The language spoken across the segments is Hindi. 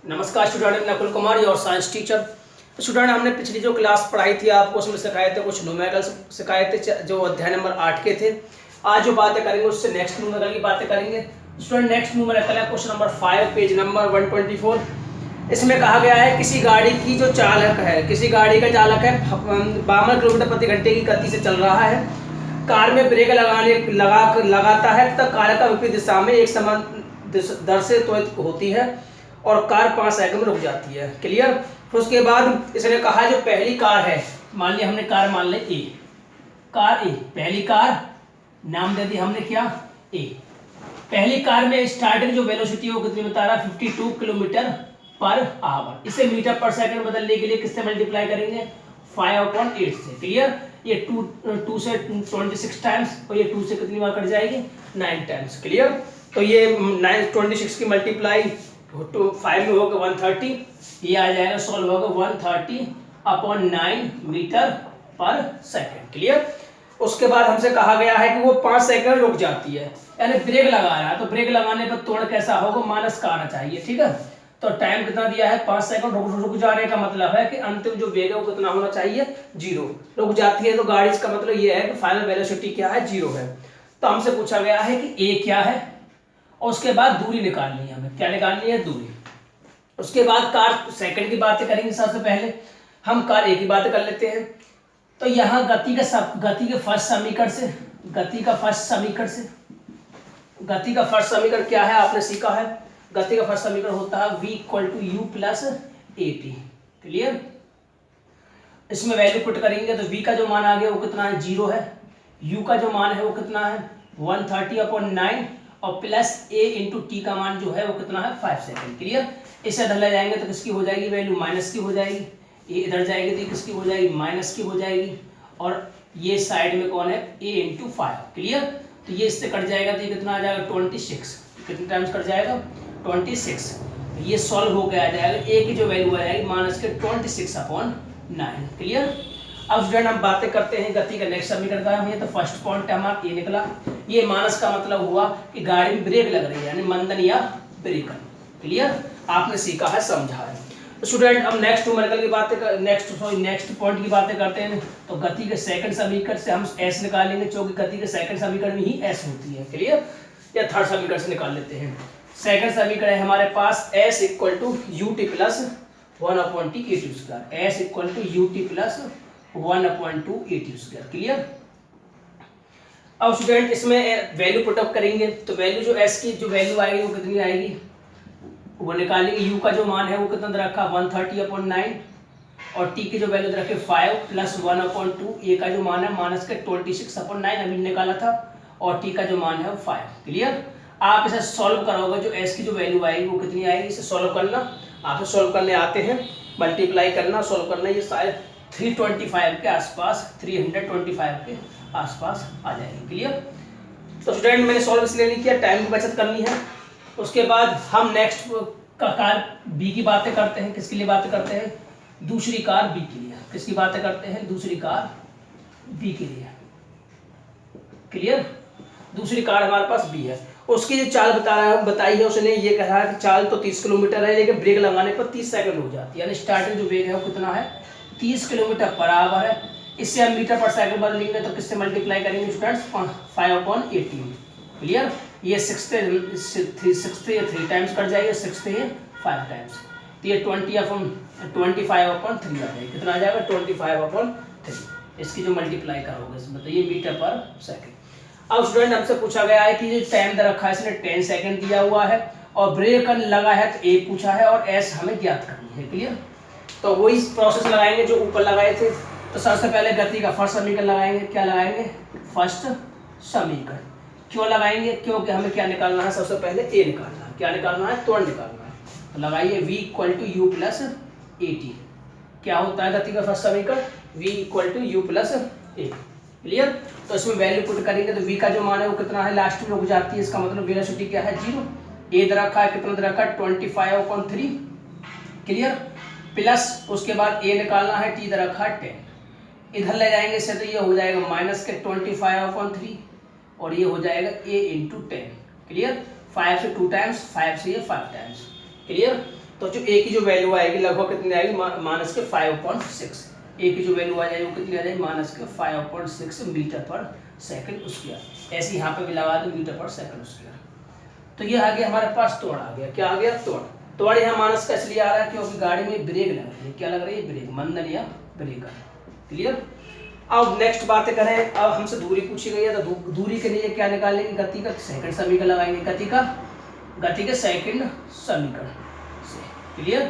नमस्कार स्टूडेंट, नकुल कुमार और साइंस टीचर। स्टूडेंट, हमने पिछली जो क्लास पढ़ाई थी आपको उसमें सिखाए थे कुछ न्यूमेरिकल्स सिखाए थे जो अध्याय नंबर 8 के थे। आज जो बातें करेंगे उससे नेक्स्ट न्यूमेरिकल की बातें करेंगे। स्टूडेंट, नेक्स्ट न्यूमेरिकल है क्वेश्चन नंबर 5 पेज नंबर 124। इसमें कहा गया है किसी गाड़ी की जो चालक है, किसी गाड़ी का चालक है 52 किलोमीटर प्रति घंटे की गति से चल रहा है। कार में ब्रेक लगाता है तब कार का विपरीत दिशा में एक समान दर से त्वरित होती है और कार 5 सेकंड में रुक जाती है। क्लियर। फिर उसके बाद इसने कहा जो पहली कार है, मान लिया हमने कार मान ली ए, कार ए, पहली कार नाम दे दी हमने क्या ए। पहली कार में स्टार्टिंग जो वेलोसिटी है वो कितनी बता रहा है 52 किलोमीटर पर आवर। इसे मीटर पर सेकंड बदलने के लिए किससे मल्टीप्लाई करेंगे 5/8 से। क्लियर। ये 2 से 26 टाइम्स और ये 2 से कितनी बार कट जाएगी 9 टाइम्स। क्लियर। तो ये 26 की मल्टीप्लाई तो 5 में होगा 130, ये आ जाएगा सॉल्व होगा 130/9 मीटर पर सेकंड। क्लियर। उसके बाद हमसे कहा गया है कि वो 5 सेकंड रुक जाती है, यानी ब्रेक लगा रहा है, तो ब्रेक लगाने पर त्वरण कैसा होगा माइनस का आना चाहिए। ठीक है। तो टाइम कितना दिया है 5 सेकंड। रुक जाने का मतलब है कि अंतिम जो वेग है वो कितना होना चाहिए 0। रुक जाती है तो गाड़ी, इसका मतलब ये है कि फाइनल वेलोसिटी क्या है 0 है। तो हमसे पूछा गया है कि ए क्या है और उसके बाद दूरी निकालनी है हमें। क्या निकालनी है दूरी। उसके बाद कार सेकंड की बातें करेंगे। सबसे पहले हम कार ए की बातें कर लेते हैं। तो यहाँ गति के फर्स्ट समीकरण क्या है आपने सीखा है। गति का फर्स्ट समीकरण होता है v = u + at। क्लियर। इसमें वैल्यू पुट करेंगे तो v का जो मान आ गया वो कितना है 0 है, u का जो मान है वो कितना है 130/9 और प्लस a इंटू टी का मान जो है वो कितना है 5 सेकंड। क्लियर। इसे इधर ले जाएंगे तो किसकी हो जाएगी वैल्यू माइनस की हो जाएगी, ये इधर जाएगी तो किसकी हो जाएगी माइनस की हो जाएगी, और ये साइड में कौन है a इंटू 5। क्लियर। तो ये इससे कट जाएगा तो ये कितना आ जाएगा 26। कितने टाइम्स कट जाएगा 26। ये सॉल्व होकर आ जाएगा a की जो वैल्यू आ जाएगी माइनस के 26/9। क्लियर। अब स्टूडेंट हम बातें करते हैं गति का नेक्स्ट समीकरण का। हम ये तो फर्स्ट पॉइंट हमारा ये निकला। ये माइनस का मतलब हुआ कि गाड़ी में ब्रेक लग रही है, यानी मंदन या ब्रेकन। क्लियर। आपने सीखा है, समझा है। स्टूडेंट अब नेक्स्ट न्यूमेरिकल की बातें नेक्स्ट पॉइंट की बातें करते हैं। तो गति के सेकंड समीकरण से हम s निकालेंगे, क्योंकि गति के सेकंड समीकरण में ही s होती है। क्लियर। या थर्ड समीकरण से निकाल लेते हैं। सेकंड समीकरण है हमारे पास s = ut + 1/2 s = ut + 1/2 clear. अब स्टूडेंट इसमें वैल्यू पुटअप करेंगे तो वैल्यू जो s की जो वैल्यू आएगी वो कितनी आएगी वो निकालेंगे। u का जो मान है वो कितना रखा 130/9 और t की जो वैल्यू रखे 5 + 1/2, a का जो मान है माइनस के 26/9 अभी निकाला था और t का जो मान है वो 5। क्लियर। आप इसे सॉल्व करोगे जो s की जो वैल्यू आएगी वो कितनी आएगी, इसे सॉल्व करना। आप सॉल्व करने आते हैं, मल्टीप्लाई करना, सॉल्व करना, ये शायद 325 के आसपास 325 के आसपास आ जाएगी। क्लियर। तो स्टूडेंट मैंने सॉल्व इसलिए नहीं किया, टाइम की बचत करनी है। उसके बाद हम नेक्स्ट कार बी की बातें करते हैं। किसके लिए बातें करते हैं दूसरी कार बी के लिए। किसकी बातें करते हैं दूसरी कार बी के लिए। क्लियर। दूसरी कार हमारे पास बी है। उसकी जो चाल बताई है उसने ये कहा कि चाल तो 30 किलोमीटर है लेकिन ब्रेक लगाने पर 30 सेकंड हो जाती है, यानी स्टार्टिंग जो वेग है वो कितना है 30 किलोमीटर पर आवर है। इससे हम मीटर पर सेकंड बदलेंगे तो किससे मल्टीप्लाई करेंगे स्टूडेंट्स 5/18। क्लियर। ये 6 से 3 टाइम्स कट जाएगा, 6 से 5 टाइम्स, तो ये 25/3 आ जाएगा। कितना आ जाएगा 25/3। इसकी जो मल्टीप्लाई करोगे इसमें तो ये मीटर पर सेकंड। अब स्टूडेंट हमसे पूछा गया है कि ये टाइम दे रखा है इसने 10 सेकंड दिया हुआ है और ब्रेक लगा है तो ए पूछा है और एस हमें ज्ञात करनी है। क्लियर। तो वही प्रोसेस लगाएंगे जो ऊपर लगाए थे। तो सबसे पहले गति का फर्स्ट समीकरण लगाएंगे। क्या लगाएंगे फर्स्ट समीकरण। क्यों लगाएंगे, क्योंकि हमें क्या निकालना है सबसे पहले ए निकालना है। क्या निकालना है त्वरण निकालना है। तो लगाइए v = u + at। क्या होता है गति का फर्स्ट समीकरण v = u + a। क्लियर। तो इसमें वैल्यू पुट करेंगे तो v का जो मान है वो कितना है लास्ट में रुक जाती है, इसका मतलब वेलोसिटी क्या है 0। a दे रखा है, कितना दे रखा है 25/3। क्लियर। प्लस उसके बाद a निकालना है, t दे रखा है 10। इधर ले जाएंगे इसे तो ये हो जाएगा माइनस के 25/3 और ये हो जाएगा a × 10। क्लियर। 5 से 2 टाइम्स, 5 से ये 5 टाइम्स। क्लियर। तो जो ए की जो वैल्यू आएगी लगभग कितनी आएगी, माइनस के 5.6। ए की जो वैल्यू आ जाएगी वो कितनी आ जाएगी, माइनस के 5.6 मीटर पर सेकंड स्क्वायर। ऐसे यहाँ पे भी लगा दो मीटर पर सेकंड स्क्वायर। तो ये आ गया हमारे पास तोड़ आ गया। क्या आ गया, तोड़। तोड़ यहाँ माइनस का इसलिए आ रहा है क्योंकि गाड़ी में ब्रेक लग रही है। क्या लग रही है, ब्रेक, मंदन या ब्रेकर। क्लियर। अब नेक्स्ट बात करें, अब हमसे दूरी पूछी गई है तो दूरी के लिए क्या निकालेंगे, गति का सेकंड समीकरण लगाएंगे, गति के सेकंड समीकरण से। क्लियर।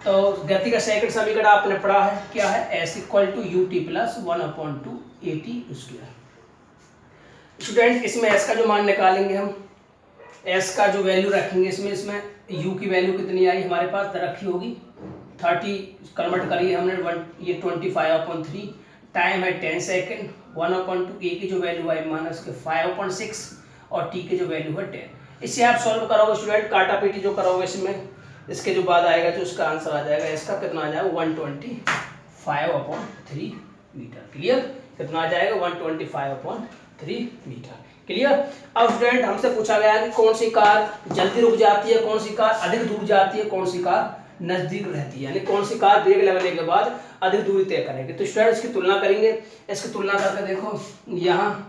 तो गति का सेकंड समीकरण आपने पढ़ा है, क्या है, s equal to u t plus 1/2 AT square. Student इसमें s का जो मान निकालेंगे हम, s का जो वैल्यू रखेंगे इसमें u की वैल्यू कितनी आई हमारे पास रखी होगी 30, कन्वर्ट करिए हमने ये 25/3, टाइम है 10 सेकेंड, 1/2 a की जो वैल्यू आई माइनस के 5/6 और t की जो वैल्यू है 10। इससे आप सॉल्व करोगे स्टूडेंट, काटा पीटी जो करोगे इसमें, इसके जो बाद आएगा जो उसका आंसर आ जाएगा, इसका कितना आ जाएगा 125/3 मीटर। क्लियर। कितना आ जाएगा 125/3 मीटर। क्लियर। अब स्टूडेंट हमसे पूछा गया है कि कौन सी कार जल्दी रुक जाती है, कौन सी कार अधिक दूर जाती है, कौन सी कार नजदीक रहती है, यानी कौन सी कार ब्रेक लगने के बाद अधिक दूरी तय करेगी। तो स्टूडेंट इसकी तुलना करेंगे। इसकी तुलना करके देखो, यहाँ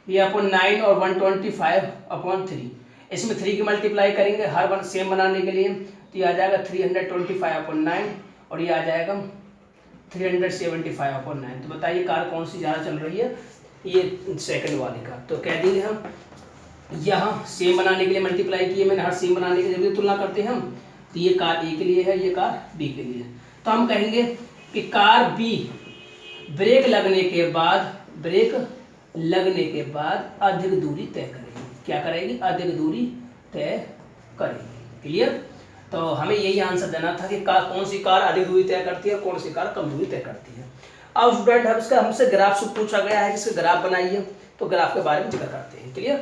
ये अपन 9 और 125/3, इसमें 3 की मल्टीप्लाई करेंगे हर वन सेम बनाने के लिए, तो ये आ जाएगा 325/9 और ये आ जाएगा 375/9। तो बताइए कार कौन सी ज़्यादा चल रही है, ये सेकंड वाली कार। तो कह देंगे हम यहाँ सेम बनाने के लिए मल्टीप्लाई किए मैंने, हर सेम बनाने के लिए जब तुलना करते हैं हम, तो ये कार ए के लिए है, ये कार बी के लिए है। तो हम कहेंगे कि कार बी ब्रेक लगने के बाद अधिक दूरी तय करेगी। क्या करेगी, अधिक दूरी तय करेगी। क्लियर। तो हमें यही आंसर देना था कि कौन सी कार अधिक दूरी तय करती है, कौन सी कार कम दूरी तय करती है। अब स्टूडेंट हम इसका हमसे ग्राफ पूछा गया है, इसके ग्राफ बनाइए, तो ग्राफ के बारे में जिक्र करते हैं। क्लियर।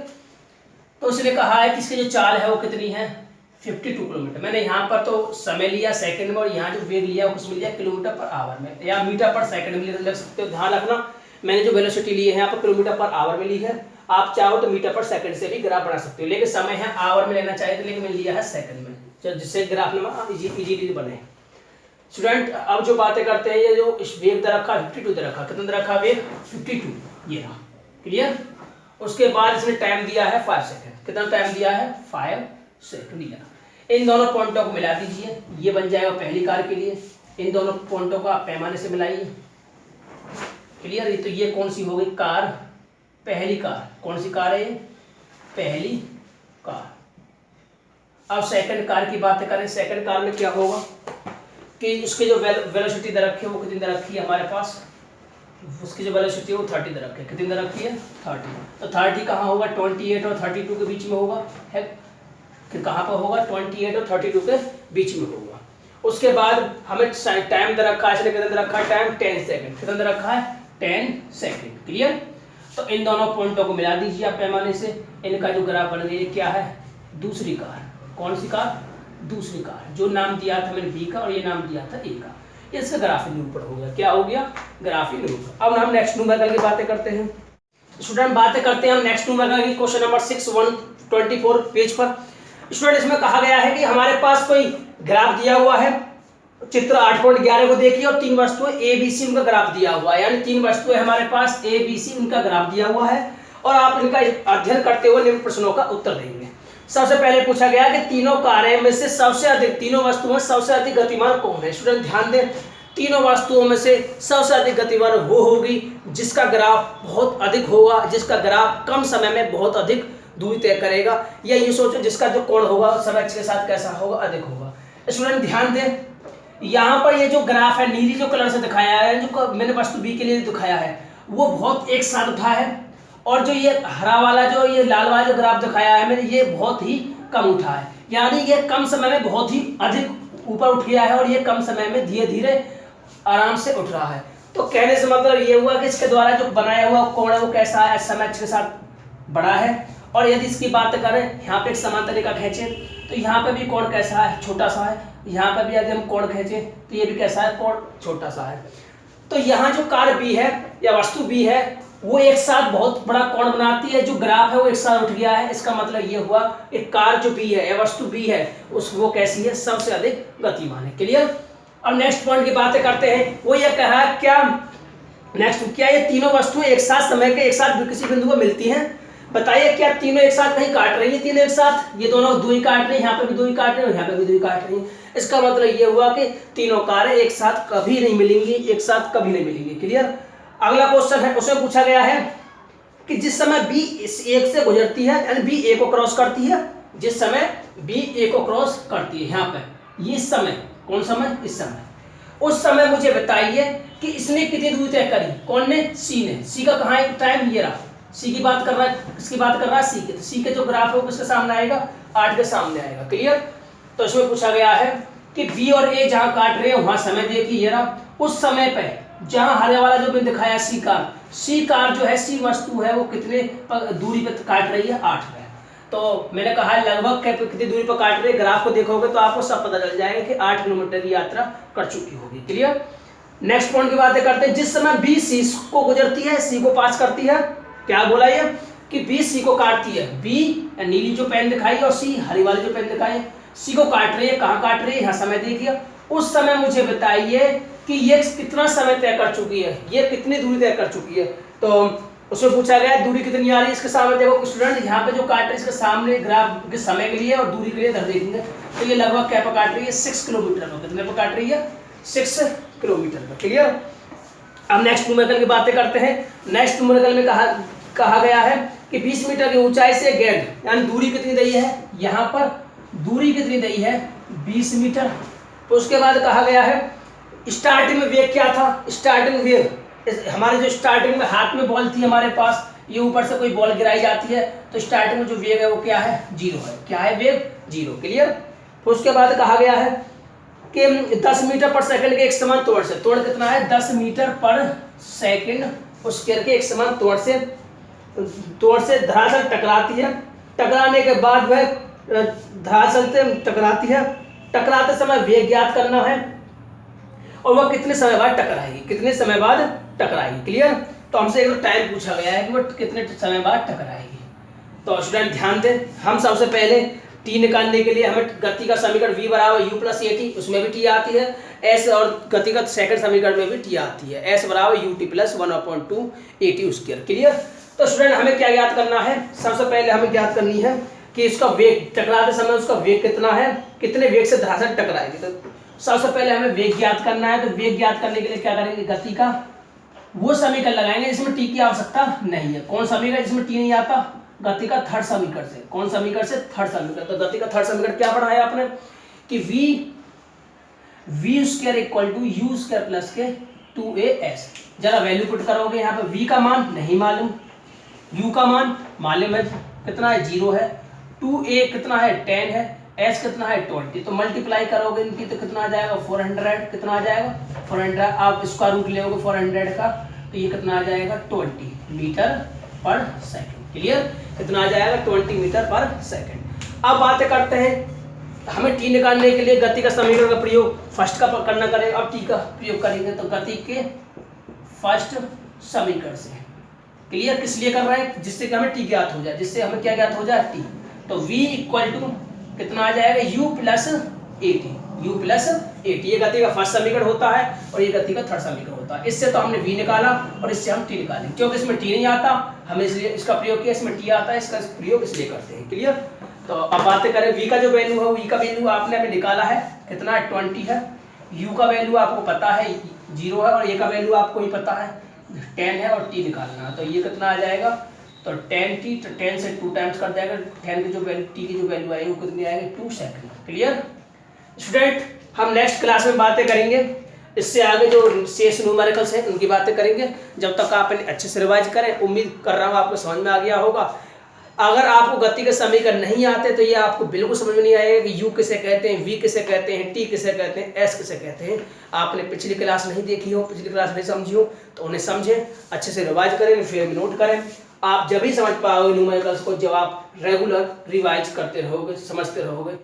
तो इसने कहा है कि इसकी जो चाल है वो कितनी है 52 किलोमीटर। मैंने यहाँ पर तो समय लिया सेकंड में और यहाँ जो वेग लिया उसमें लिया किलोमीटर पर आवर में या मीटर पर सेकंड में लिख सकते हो। ध्यान रखना मैंने जो वेलोसिटी ली है यहाँ पर किलोमीटर पर आवर में ली है, आप चाहो तो मीटर पर सेकंड से भी ग्राफ बना सकते हो, लेकिन समय है आवर में लेना चाहिए, लेकिन मैंने लिया है सेकंड में, जिससे ग्राफ में इजीली बने। स्टूडेंट अब जो बातें करते हैं, ये जो इस वेग दर रखा 52 दर रखा, कितना दर रखा वेग 52, ये रहा। क्लियर। उसके बाद इसने टाइम दिया है 5 सेकंड, कितना टाइम दिया है 5 सेकंड दिया। इन दोनों पॉइंटों को मिला दीजिए, ये बन जाएगा पहली कार के लिए। इन दोनों पॉइंटों को आप पैमाने से मिलाइए। क्लियर। तो ये कौन सी हो गई कार, पहली कार। कौन सी कार है ये, पहली कार। अब सेकंड कार की बात करें, सेकंड कार में क्या होगा कि उसके जो वेलोसिटी दर रखी है वो कितनी दर रखी है हमारे पास, उसकी जो वेलोसिटी है वो 30 दर रखी है। कितनी दर रखी है 30। तो 30 कहाँ होगा 28 और 32 के बीच में होगा, है कि कहाँ पर होगा 28 और 32 के बीच में होगा। उसके बाद हमें टाइम दर रखा है, कितना दर रखा है टाइम 10 सेकंड, कितना दर रखा है 10 सेकंड। क्लियर। तो इन दोनों पॉइंटों को मिला दीजिए आप पैमाने से, इनका जो ग्राफ बन गया क्या है, दूसरी कार। कौन सी कार, दूसरी कार। जो नाम दिया था मैंने बी का और ये नाम दिया था ए का, इसका ग्राफी निरूपण हो गया। क्या हो गया, ग्राफी निरूपण। अब हम नेक्स्ट न्यूमेरिकल की बातें करते हैं। स्टूडेंट बातें करते हैं हम नेक्स्ट न्यूमेरिकल की, क्वेश्चन नंबर 6124 पेज पर। स्टूडेंट इसमें कहा गया है कि हमारे पास कोई ग्राफ दिया हुआ है, चित्र 8.11 को देखिए, और 3 वस्तुएं ए बी सी उनका ग्राफ दिया हुआ है, यानी 3 वस्तुएं हमारे पास ए बी सी उनका ग्राफ दिया हुआ है, और आप इनका अध्ययन करते हुए निम्न प्रश्नों का उत्तर देंगे। सबसे पहले पूछा गया कि तीनों कारें में से सबसे अधिक, तीनों वस्तुओं में सबसे अधिक गतिमान कौन है। स्टूडेंट ध्यान दें, तीनों वस्तुओं में से सबसे अधिक गतिमान वो होगी जिसका ग्राफ बहुत अधिक होगा, जिसका ग्राफ कम समय में बहुत अधिक दूरी तय करेगा, या ये सोचो जिसका जो कोण होगा समय के साथ कैसा होगा, अधिक होगा। स्टूडेंट ध्यान दें, यहाँ पर ये जो ग्राफ है नीली जो कलर से दिखाया है, जो मैंने वस्तु बी के लिए दिखाया है, वो बहुत एक साथ उठा है, और जो ये हरा वाला जो ये लाल वाला जो ग्राफ दिखाया है मैंने, ये बहुत ही कम उठा है, यानी ये कम समय में बहुत ही अधिक ऊपर उठ गया है, और ये कम समय में धीरे धीरे आराम से उठ रहा है। तो कहने से मतलब ये हुआ कि इसके द्वारा जो बनाया हुआ कोण है वो कैसा है, समय के साथ बड़ा है। और यदि इसकी बात करें, यहाँ पे एक समांतर रेखा खींचे तो यहाँ पे भी कोण कैसा है, छोटा सा है। यहाँ पे भी यदि हम कोण खींचे तो ये भी कैसा है, कोण छोटा सा है। तो यहाँ जो कार बी है या वस्तु बी है वो एक साथ बहुत बड़ा कोण बनाती है, जो ग्राफ है वो एक साथ उठ गया है। इसका मतलब ये हुआ कि कार जो बी है या वस्तु बी है उस वो कैसी है, सबसे अधिक गतिमान है। क्लियर। अब नेक्स्ट पॉइंट की बातें करते हैं। वो ये कह रहा है क्या नेक्स्ट, क्या ये तीनों वस्तुएं एक साथ समय के एक साथ किसी बिंदु पर मिलती हैं? बताइए क्या तीनों एक साथ नहीं काट रही है? तीनों एक साथ, ये दोनों दो ही काट रही है, यहाँ पे भी दो ही काट रही है और यहाँ पे भी दो ही काट रही है। इसका मतलब ये हुआ कि तीनों कारें एक साथ कभी नहीं मिलेंगी, एक साथ कभी नहीं मिलेंगी। क्लियर। अगला क्वेश्चन है, उसमें पूछा गया है कि जिस समय बी इस एक से गुजरती है यानी बी ए को क्रॉस करती है, जिस समय बी ए को क्रॉस करती है, यहाँ पे ये समय, कौन समय? इस समय। उस समय मुझे बताइए कि इसने कितनी दूरी तय करी? कौन ने? सी ने। सी का कहाँ है टाइम? ये रहा। सी की बात कर रहा है, किसकी बात कर रहा है? सी के। तो सी के जो ग्राफ है वो किसके सामने आएगा? 8 के सामने आएगा। क्लियर। तो इसमें पूछा गया है कि बी और ए जहां काट रहे हैं वहां समय देखिए, ये रहा। उस समय पे जहां हरे वाला जो बिंदु दिखाया सी कार जो है, सी वस्तु है, वो कितने दूरी पे काट रही है? 8 पे। तो मैंने कहा है लगभग कितनी दूरी पर काट रही है, ग्राफ को देखोगे तो आपको सब पता चल जाएगा कि 8 किलोमीटर की यात्रा कर चुकी होगी। क्लियर। नेक्स्ट पॉइंट की बातें करते हैं। जिस समय बी सी को गुजरती है, सी को पास करती है, क्या बोला ये कि बी सी को काटती है। बी नीली जो पेन दिखाई और सी हरी वाली जो पेन दिखाई, सी को काट रही है। कहाँ काट रही है? यहाँ समय देखिए। उस समय मुझे बताइए कि ये कितना समय तय कर चुकी है, ये कितनी दूरी तय कर चुकी है। तो उसमें पूछा गया दूरी कितनी आ रही है इसके सामने। देखो स्टूडेंट, यहाँ पे जो काट रहे हैं इसके सामने ग्राफ के समय के लिए और दूरी के लिए इधर देखेंगे तो ये लगभग क्या पर काट रही है? 6 किलोमीटर पर। कितने पर काट रही है? 6 किलोमीटर पर। क्लियर। अब नेक्स्ट न्यूमेरिकल की बातें करते हैं। नेक्स्ट न्यूमेरिकल में कहा गया है कि 20 मीटर की ऊंचाई से गेट यानी दूरी कितनी दी है? यहाँ पर दूरी कितनी दी है? 20 मीटर। तो उसके बाद कहा गया है स्टार्टिंग में वेग क्या था? स्टार्टिंग वेग हमारे जो स्टार्टिंग में हाथ में बॉल थी हमारे पास, ये ऊपर से कोई बॉल गिराई जाती है तो स्टार्टिंग में जो वेग है वो क्या है? 0 है। क्या है? वेग 0। क्लियर। तो उसके बाद कहा गया है कि 10 मीटर पर सेकंड के एक समान तोड़ से, तोड़ कितना है? 10 मीटर पर सेकंड उस के एक समान तोड़ से धरातल टकराती है। टकराने के बाद वह धरातल से टकराती है। टकराते समय वेग ज्ञात करना है और वह कितने समय बाद टकराएगी, कितने समय बाद टकराएगी। क्लियर। तो हमसे एक टाइम पूछा गया है कि वो कितने समय बाद टकराएगी। तो स्टूडेंट ध्यान दें, हम सबसे पहले टी निकालने के लिए हमें गति का समीकरण v बराबर u प्लस ए टी, उसमें भी टी आती है। s और गति का सेकंड समीकरण में भी टी आती है। s बराबर u T plus 1/2 A T square. Clear. तो स्टूडेंट हमें क्या ज्ञात करना है? सबसे पहले हमें ज्ञात करनी है कि इसका वेग, टकराते समय उसका वेग कितना है, कितने वेग से धरातल टकराएगी। तो सबसे पहले हमें वेग ज्ञात करना है। तो वेग ज्ञात करने के लिए क्या करेंगे? गति का वो समीकरण लगाएंगे जिसमें टी की आवश्यकता नहीं है। कौन समीकरण जिसमें टी नहीं आता? गति का थर्ड समीकरण से। कौन समीकरण से? थर्ड समीकरण। तो गति का थर्ड समीकरण क्या पढ़ा है आपने कि v square equal to u square plus के 2as। जरा वैल्यू पुट करोगे यहाँ पे, v का मान नहीं मालूम, u का मान मालूम है कितना है? 0 है। 2a कितना है? 10 है। s कितना है? 20। तो मल्टीप्लाई करोगे इनकी तो कितना आ जाएगा? 400। कितना आ जाएगा? 400। आप इसका रूट लेओगे 400 का तो ये कितना आ जाएगा? 20 मीटर पर सेकंड। क्लियर। कितना आ जाएगा? 20 मीटर पर सेकंड। अब बातें करते हैं, हमें टी निकालने के लिए गति का समीकरण का प्रयोग फर्स्ट का करना करेंगे। अब टी का प्रयोग करेंगे तो गति के फर्स्ट समीकरण से। क्लियर। किस लिए कर रहे हैं? जिससे कि हमें टी ज्ञात हो जाए, जिससे हमें क्या ज्ञात हो जाए? टी। तो v इक्वल टू कितना आ जाएगा? u plus A T. u plus A T, ये गति का फर्स्ट समीकरण होता है और ये गति का थर्ड समीकरण होता है। इससे तो हमने v निकाला और इससे हम t निकालेंगे, क्योंकि इसमें t नहीं आता, हमें इसलिए इसका प्रयोग किया। इसमें t आता है, इसका प्रयोग इसलिए करते हैं। क्लियर। तो अब बातें करें v का जो वैल्यू है, v का वैल्यू आपने हमें निकाला है कितना है? 20 है। u का वैल्यू आपको पता है 0 है और a का वैल्यू आपको ही पता है 10 है और t निकालना है। तो ये कितना आ जाएगा? तो 10t, तो 10 से 2 टाइम्स कर जाएगा। 10 की जो वैल्यू, t की जो वैल्यू आएगी वो कितनी आएगी? 2 सेकंड। क्लियर। स्टूडेंट हम नेक्स्ट क्लास में बातें करेंगे, इससे आगे जो शेष न्यूमेरिकल्स हैं उनकी बातें करेंगे। जब तक आप अच्छे से रिवाइज करें, उम्मीद कर रहा हूँ आपको समझ में आ गया होगा। अगर आपको गति के समीकरण नहीं आते तो ये आपको बिल्कुल समझ में नहीं आएगा कि u किसे कहते हैं, v किसे कहते हैं, t किसे कहते हैं, s किसे कहते हैं। आपने पिछली क्लास नहीं देखी हो, पिछली क्लास नहीं समझी हो तो उन्हें समझें, अच्छे से रिवाइज करें, फिर नोट करें। आप जब ही समझ पाओगे न्यूमेरिकल्स को, जब आप रेगुलर रिवाइज करते रहोगे, समझते रहोगे।